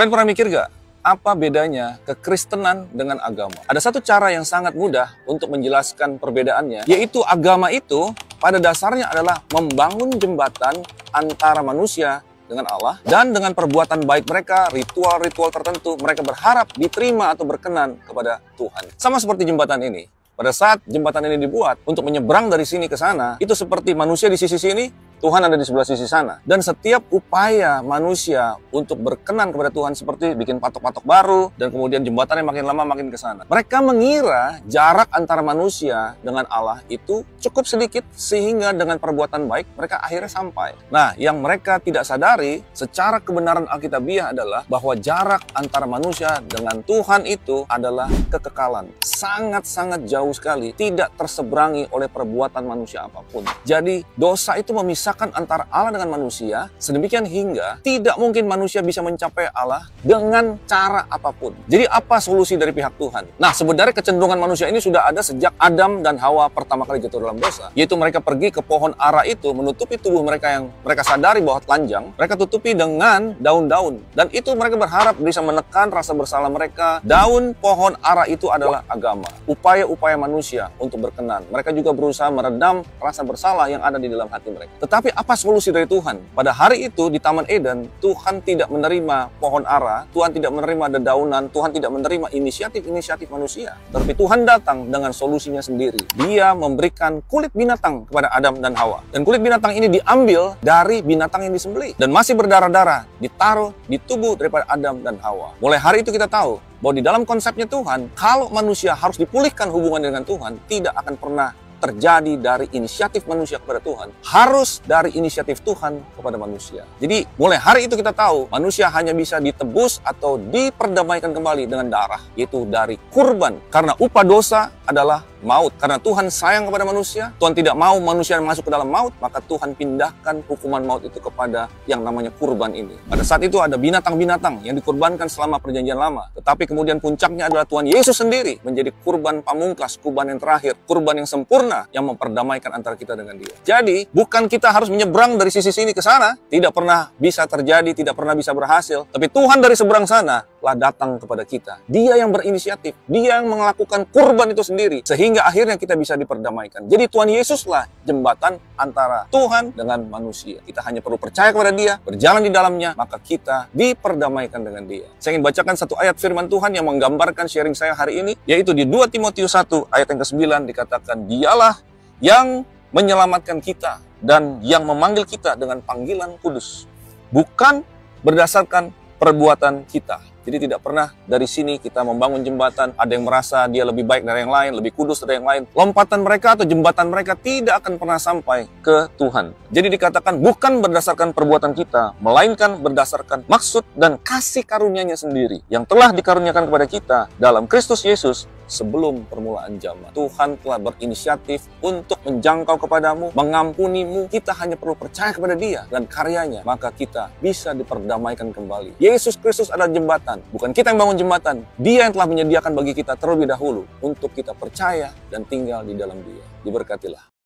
Kalian pernah mikir gak? Apa bedanya kekristenan dengan agama? Ada satu cara yang sangat mudah untuk menjelaskan perbedaannya, yaitu agama itu pada dasarnya adalah membangun jembatan antara manusia dengan Allah, dan dengan perbuatan baik mereka, ritual-ritual tertentu, mereka berharap diterima atau berkenan kepada Tuhan. Sama seperti jembatan ini. Pada saat jembatan ini dibuat untuk menyeberang dari sini ke sana, itu seperti manusia di sisi sini, Tuhan ada di sebelah sisi sana. Dan setiap upaya manusia untuk berkenan kepada Tuhan seperti bikin patok-patok baru, dan kemudian jembatannya makin lama makin ke sana. Mereka mengira jarak antara manusia dengan Allah itu cukup sedikit, sehingga dengan perbuatan baik mereka akhirnya sampai. Nah, yang mereka tidak sadari secara kebenaran Alkitabiah adalah bahwa jarak antara manusia dengan Tuhan itu adalah kekekalan. Sangat-sangat jauh sekali, tidak terseberangi oleh perbuatan manusia apapun. Jadi, dosa itu memisahkan antara Allah dengan manusia, sedemikian hingga tidak mungkin manusia bisa mencapai Allah dengan cara apapun. Jadi apa solusi dari pihak Tuhan? Nah, sebenarnya kecenderungan manusia ini sudah ada sejak Adam dan Hawa pertama kali jatuh dalam dosa, yaitu mereka pergi ke pohon ara itu, menutupi tubuh mereka yang mereka sadari bahwa telanjang, mereka tutupi dengan daun-daun, dan itu mereka berharap bisa menekan rasa bersalah mereka. Daun pohon ara itu adalah agama, upaya-upaya manusia untuk berkenan. Mereka juga berusaha meredam rasa bersalah yang ada di dalam hati mereka. Tapi apa solusi dari Tuhan? Pada hari itu di Taman Eden, Tuhan tidak menerima pohon ara, Tuhan tidak menerima dedaunan, Tuhan tidak menerima inisiatif-inisiatif manusia. Tapi Tuhan datang dengan solusinya sendiri. Dia memberikan kulit binatang kepada Adam dan Hawa. Dan kulit binatang ini diambil dari binatang yang disembelih. Dan masih berdarah-darah, ditaruh di tubuh daripada Adam dan Hawa. Mulai hari itu kita tahu bahwa di dalam konsepnya Tuhan, kalau manusia harus dipulihkan hubungan dengan Tuhan, tidak akan pernah terjadi dari inisiatif manusia kepada Tuhan, harus dari inisiatif Tuhan kepada manusia. Jadi mulai hari itu kita tahu manusia hanya bisa ditebus atau diperdamaikan kembali dengan darah, yaitu dari kurban. Karena upah dosa adalah maut. Karena Tuhan sayang kepada manusia, Tuhan tidak mau manusia masuk ke dalam maut, maka Tuhan pindahkan hukuman maut itu kepada yang namanya kurban ini. Pada saat itu ada binatang-binatang yang dikurbankan selama perjanjian lama. Tetapi kemudian puncaknya adalah Tuhan Yesus sendiri menjadi kurban pamungkas, kurban yang terakhir, kurban yang sempurna yang memperdamaikan antara kita dengan Dia. Jadi, bukan kita harus menyeberang dari sisi sini ke sana, tidak pernah bisa terjadi, tidak pernah bisa berhasil. Tapi Tuhan dari seberang sana telah datang kepada kita. Dia yang berinisiatif, Dia yang melakukan kurban itu sendiri, sehingga akhirnya kita bisa diperdamaikan. Jadi Tuhan Yesuslah jembatan antara Tuhan dengan manusia. Kita hanya perlu percaya kepada Dia, berjalan di dalamnya, maka kita diperdamaikan dengan Dia. Saya ingin bacakan satu ayat firman Tuhan yang menggambarkan sharing saya hari ini, yaitu di 2 Timotius 1 ayat yang ke-9 dikatakan, Dialah yang menyelamatkan kita dan yang memanggil kita dengan panggilan kudus, bukan berdasarkan perbuatan kita. Jadi tidak pernah dari sini kita membangun jembatan, ada yang merasa dia lebih baik dari yang lain, lebih kudus dari yang lain. Lompatan mereka atau jembatan mereka tidak akan pernah sampai ke Tuhan. Jadi dikatakan bukan berdasarkan perbuatan kita, melainkan berdasarkan maksud dan kasih karunia-Nya sendiri yang telah dikaruniakan kepada kita dalam Kristus Yesus sebelum permulaan zaman. Tuhan telah berinisiatif untuk menjangkau kepadamu, mengampunimu. Kita hanya perlu percaya kepada Dia dan karyanya, maka kita bisa diperdamaikan kembali. Yesus Kristus adalah jembatan. Bukan kita yang bangun jembatan, Dia yang telah menyediakan bagi kita terlebih dahulu untuk kita percaya dan tinggal di dalam Dia. Diberkatilah.